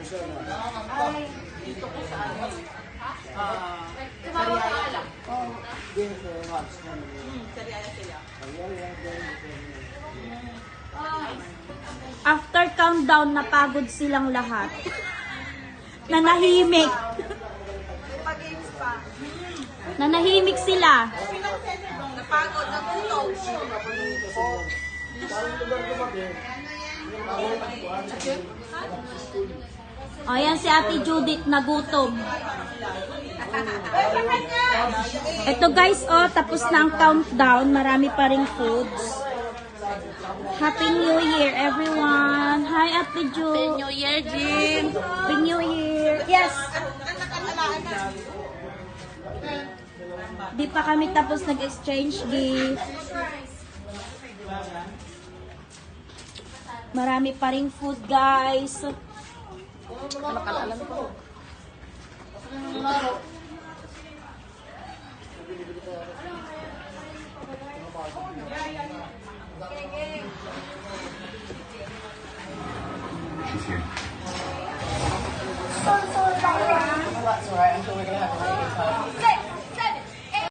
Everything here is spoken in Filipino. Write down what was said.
Dito ko sa ano. Sariaya. Sariaya sila. After countdown, napagod silang lahat. Nanahimik. Pag-games pa. Nanahimik sila. Napagod, nagutom. Ayan si Ate Judith, nagutom. Ito guys, oh, tapos na ang countdown. Marami pa ring foods. Happy New Year, everyone. Hi, Ate Ju. Happy New Year, Jim. Happy New Year. Yes. Di pa kami tapos nag-exchange gift. Marami pa ring food, guys. Makalalan ko. She's here.